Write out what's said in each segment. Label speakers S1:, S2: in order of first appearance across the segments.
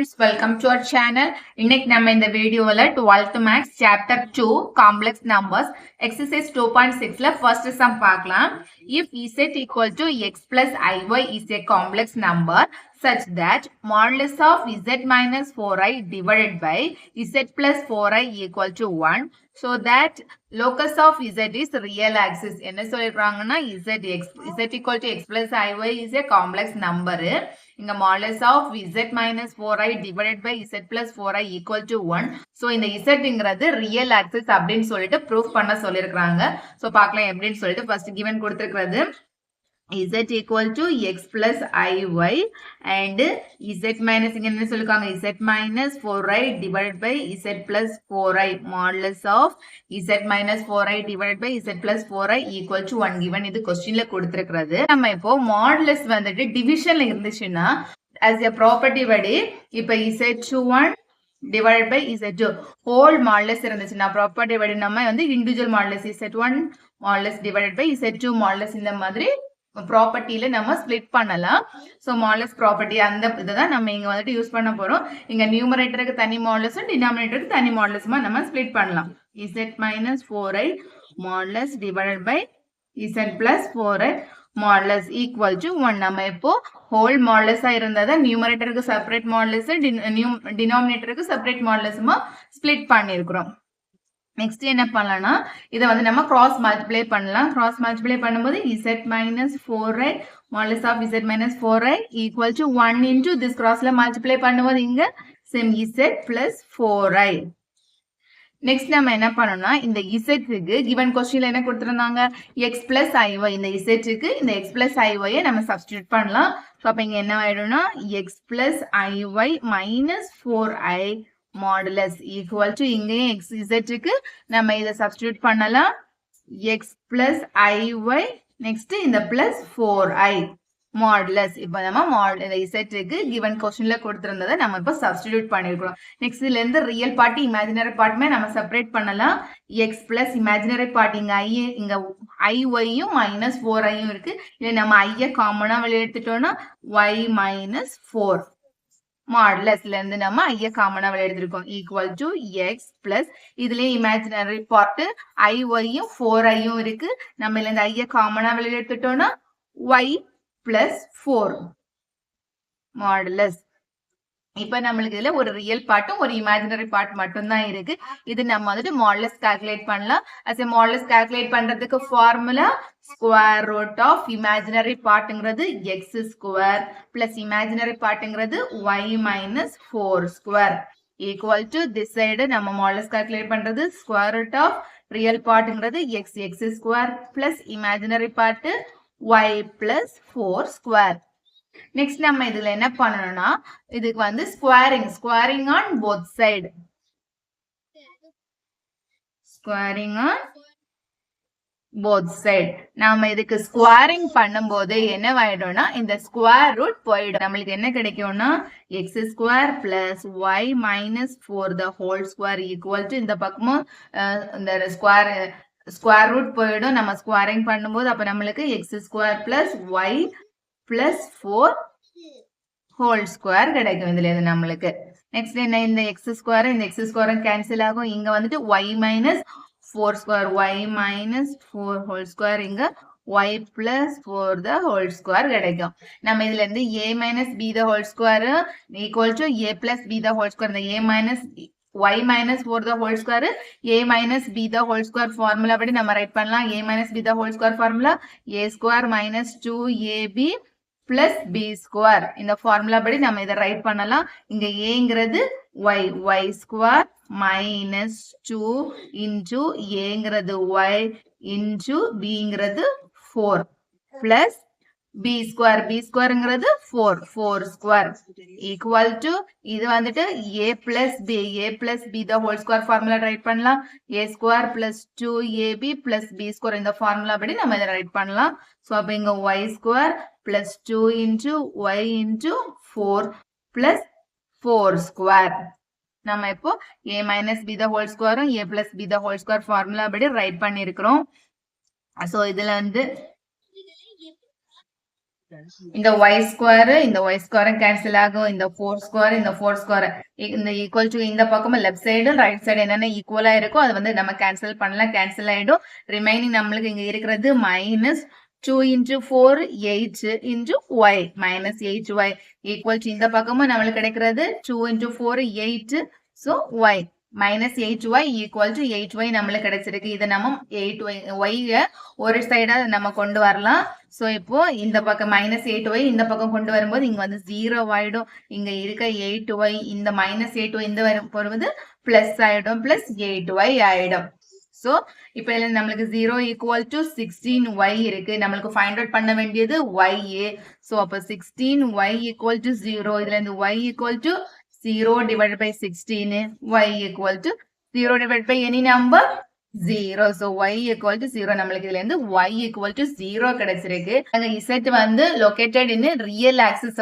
S1: friends, welcome to our channel. இன்னைக்கு நம்ம இந்த வீடியோல 12th maths chapter 2 complex numbers exercise 2.6ல first sum பார்க்கலாம். If z equal to x plus iy is a complex number such that modulus of z minus 4i divided by z plus 4i equal to 1, so that locus of z is real axis. என்ன சொல்லிருக்காங்கன்னா z equal to x plus iy is a complex number. இங்க modulus of z minus 4i divided by z plus 4i equal to 1. So இந்த z ங்கிறது real axis அப்படின்னு சொல்லிட்டு proof பண்ண சொல்லிருக்காங்க. So பார்க்கலாம் எப்படின்னு சொல்லிட்டு first given கொடுத்திருக்கிறது z equal to x plus iy and z minus இங்க என்ன சொல்லிருக்காங்க z minus 4i divided by z plus 4i modulus of z minus 4i divided by z plus 4i equal to 1 given இது questionல கொடுத்திருக்கிறது. நம்ம இப்போ modulus வந்துட்டு divisionல இருந்துச்சுன்னா as a property படி இப்போ z1 divided by z2 whole modulus இருந்துச்சுன்னா property படி நம்ம வந்து individual modulus z1 modulus divided by z2 modulus இந்த மாதிரி ப்ராப்பர்ட்டியில நம்ம ஸ்பிளிட் பண்ணலாம். ஸோ மாடுலஸ் ப்ராப்பர்ட்டி அந்த இதை தான் நம்ம இங்க வந்துட்டு யூஸ் பண்ண போறோம். இங்க நியூமரேட்டருக்கு தனி மாடுலஸும் டினாமினேட்டருக்கு தனி மாடுலஸுமா நம்ம ஸ்பிளிட் பண்ணலாம். z minus 4i modulus divided by z plus 4i modulus equal to 1. நம்ம இப்போ ஹோல் மாடுலஸா இருந்ததை நியூமரேட்டருக்கு செப்பரேட் மாடுலஸ் டினாமினேட்டருக்கு செப்பரேட் மாடுலஸுமா ஸ்பிளிட் பண்ணியிருக்கிறோம். நெக்ஸ்ட் என்ன பண்ணலாம்னா இதை வந்து நம்ம கிராஸ் மல்டிப்ளை பண்ணலாம். கிராஸ் மல்டிப்ளை பண்ணும்போது z minus 4i modulus of z minus 4i equal to 1 into this crossல multiply பண்ணும்போது இங்க same z plus 4i. Next நம்ம என்ன பண்ணோம்னா இந்த z-க்கு given questionல என்ன கொடுத்திருந்தாங்க x plus iy, இந்த z-க்கு இந்த x plus iy நம்ம சப்ஸ்டிட்யூட் பண்ணலாம். ஸோ அப்ப இங்க என்ன ஆயிடும்னா x plus iy minus 4i modulus equal to இங்கேயும் x z-க்கு நம்ம இதை சப்ஸ்டிட்யூட் பண்ணலாம் x plus iy நெக்ஸ்ட் இந்த plus 4i modulus. இப்போ நம்ம இந்த z-க்கு given questionல கொடுத்திருந்ததை நம்ம இப்போ சப்ஸ்டிட்யூட் பண்ணிருக்கோம். நெக்ஸ்ட் இதுல இருந்து ரியல் பார்ட் இமேஜினரி பார்ட்டுமே நம்ம செப்பரேட் பண்ணலாம். x plus இமேஜினரி பார்ட் இங்க இங்க iy-யும் minus 4i-யும் இருக்கு. இல்லை நம்ம i-ய காமனா வெளியே எடுத்துட்டோம்னா y minus 4 மாடுலஸ்ல இருந்து நம்ம ஐய காமனா வெளியே எடுத்திருக்கோம் ஈக்குவல் டு எக்ஸ் பிளஸ் இதுலயே இமேஜினரி பார்ட் iy-யும் 4i-யும் இருக்கு. நம்ம இதுல இந்த ஐய காமனா வெளியே எடுத்துட்டோம்னா y பிளஸ் 4 மாடுலஸ். இப்ப நம்மளுக்கு இதுல ஒரு ரியல் பார்ட்டும் ஒரு இமேஜினரி பார்ட் மட்டும் தான் இருக்கு. இது நம்ம வந்துட்டு மாடுலஸ் கால்குலேட் பண்ணலாம். as a மாடுலஸ் கால்குலேட் பண்றதுக்கு formula square root of imaginary பார்ட்ங்கிறது எக்ஸ் ஸ்கொயர் பிளஸ் இமேஜினரி பார்ட்ங்கிறது y minus 4 square equal to this side நம்ம மாடுலஸ் கால்குலேட் பண்றது ஸ்கொயர் ரூட் ஆஃப் ரியல் பார்ட்ங்கிறது x x square plus imaginary part y plus 4 square. Next நம்ம இதுல என்ன பண்ணணும்னா இதுக்கு வந்து ஸ்கொயரிங் ஆன் போத் சைடு நாம இதுக்கு ஸ்கொயரிங் பண்ணும்போது என்ன ஆயிடும்னா இந்த ஸ்கொயர் ரூட் போயிடும். நம்மளுக்கு என்ன கிடைக்கும்னா x square plus y minus 4 the whole square equal to இந்த பக்கமும் இந்த ஸ்கொயர் ரூட் போயிடும். நம்ம ஸ்கொயரிங் பண்ணும்போது அப்ப நம்மளுக்கு x square plus y plus 4 whole square கிடைக்கும் இதுல இருந்து நம்மளுக்கு. நெக்ஸ்ட் என்ன இந்த எக்ஸ் ஸ்கொயர் இந்த எக்ஸ் ஸ்கொயர் கேன்சல் ஆகும். இங்க வந்துட்டு y minus 4 square y minus 4 whole square இங்க y plus 4 the whole square கிடைக்கும். நம்ம இதுல இருந்து a minus b the whole square equal to a plus b the whole square. இந்த a minus y minus 4 the whole square a minus b the whole square formula படி நம்ம right பண்ணலாம். a minus b the whole square formula a square minus 2ab plus b square. இந்த formula படி நம்ம இதை right பண்ணலாம். இங்க aங்கிறது y square minus 2 into aங்கிறது y into bங்கிறது 4 plus b squareங்கிறது 4 square equal to இது வந்துட்டு a plus b the whole square formula right பண்ணலாம். a square plus 2ab plus b square இந்த formula படி நம்ம இதை ரைட் பண்ணலாம். ஸோ அப்ப இங்க y square plus 2 into y into 4 plus 4 square. நம்ம இப்போ a minus b the whole square a plus b the whole square formula படி ரைட் பண்ணிருக்கிறோம். ஸோ இதுல வந்து இந்த y ஸ்கொயர் கேன்சல் ஆகும். இந்த 4 ஸ்கொயர் இந்த ஈக்குவல் டு இந்த பக்கம் லெஃப்ட் சைடு ரைட் சைடு என்னென்ன ஈக்குவலா இருக்கோ அது வந்து நம்ம கேன்சல் பண்ணலாம், கேன்சல் ஆயிடும். ரிமைனிங் நம்மளுக்கு இங்க இருக்கிறது minus 2 into 4 8 into y minus 8y equal to இந்த பக்கமும் நம்மளுக்கு கிடைக்கிறது 2 into 4 8 so y minus 8y equal to 8y நம்மளுக்கு கிடைச்சிருக்கு. இதை நம்ம 8y ஒரு சைடா நம்ம கொண்டு வரலாம். ஸோ இப்போ இந்த பக்கம் மைனஸ் 8y இந்த பக்கம் கொண்டு வரும்போது இங்க வந்து 0 ஆயிடும். இங்க இருக்க 8y இந்த மைனஸ் 8y இந்த வரும்போது பிளஸ் ஆயிடும், பிளஸ் 8y ஆயிடும். ஸோ இப்போ இதில் நம்மளுக்கு 0 ஈக்குவல் டு 16y இருக்கு. நம்மளுக்கு ஃபைண்ட் அவுட் பண்ண வேண்டியது y. ஸோ அப்போ 16y ஈக்குவல் டு 0. இதுல இருந்து y equal to 0 divided by 16, y equal to 0 divided by any number 0. So y equal to 0. நம்மளுக்கு இதுல இருந்து y equal to 0 கிடைச்சிருக்கு. அங்க z வந்து located in real axis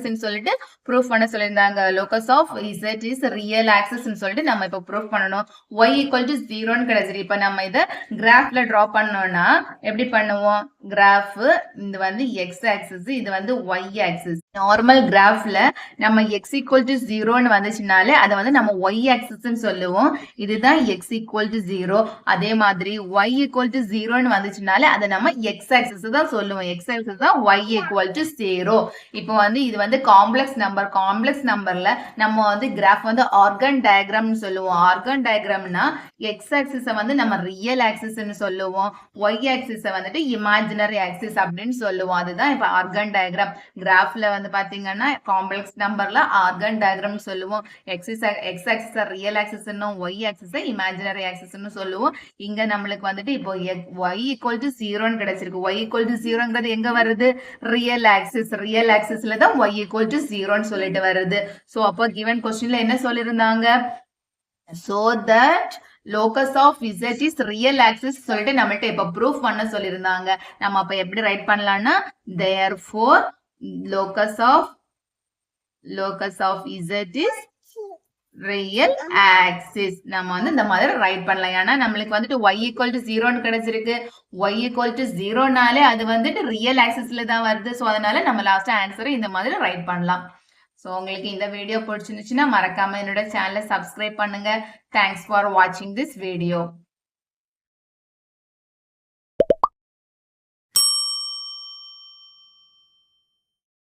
S1: ன்னு சொல்லிட்டு ப்ரூஃப் பண்ண சொல்லியிருந்தாங்க. locus of z is real axis ன்னு சொல்லிட்டு நம்ம இப்ப ப்ரூஃப் பண்ணணும். y equal to 0 ன்னு கிடைச்சிருக்கு. இப்ப நம்ம இத கிராஃப்ல டிரா பண்ணோம்னா எப்படி பண்ணுவோம்? கிராஃப் இது வந்து x axis, இது வந்து y axis. நார்மல் கிராஃப்ல நம்ம x equal to 0 ன்னு வந்துச்சுனாலே அதை வந்து நம்ம y axis ன்னு சொல்லுவோம். இதுதான் x equal to 0. அதே மாதிரி y equal to 0 ன்னு வந்துச்சுனாலே அதை நம்ம x axis தான் சொல்லுவோம். x axis தான் y equal to 0. இப்போ வந்து இது வந்து காம்ப்ளெக்ஸ் நம்பர்ல நம்ம வந்து கிராஃப் வந்து ஆர்கன் டயக்ராம்னு சொல்லுவோம். ஆர்கன் டயக்ராம்னா x axis வந்து நம்ம ரியல் ஆக்சிஸ் ன்னு சொல்லுவோம், y axis வந்துட்டு இமேஜினரி ஆக்சிஸ் அப்படின்னு சொல்லுவோம். அதுதான் இப்போ ஆர்கன் டயக்ராம். கிராஃப்ல வந்து பாத்தீங்கன்னா காம்ப்ளெக்ஸ் நம்பர்ல ஆர்கன் டயக்ராம் சொல்லுவோம். x axis real axis y axis imaginary axis சொல்லுவோம். இங்க நம்மளுக்கு வந்துட்டு இப்போ y equal to 0 ன்னு கிடைச்சிருக்கு. y equal to 0ங்கிறது எங்க வருது? ரியல் ஆக்சிஸ்ல தான் y equal to 0 ன்னு சொல்லிட்டு வருது. சோ அப்போ given questionல என்ன சொல்லிருந்தாங்க? so that locus of z is real axis சொல்லிட்டு நம்மள்ட்ட இப்ப ப்ரூஃப் பண்ண சொல்லிருந்தாங்க. நம்ம அப்ப எப்படி ரைட் பண்ணலாம்னா therefore locus of z is real axis நம்ம வந்து இந்த மாதிரி ரைட் பண்ணலாம். ஏன்னா நம்மளுக்கு வந்துட்டு y equal to 0 ன்னு கிடைச்சிருக்கு. y equal to 0 னாலே அது வந்துட்டு ரியல் ஆக்சிஸ்ல தான் வருது. ஸோ அதனால நம்ம லாஸ்ட் ஆன்சரை இந்த மாதிரி ரைட் பண்ணலாம். ஸோ உங்களுக்கு இந்த வீடியோ பிடிச்சிருந்துச்சுன்னா மறக்காம என்னோட சேனலை சப்ஸ்கிரைப் பண்ணுங்க. தேங்க்ஸ் ஃபார் வாட்சிங் திஸ் வீடியோ.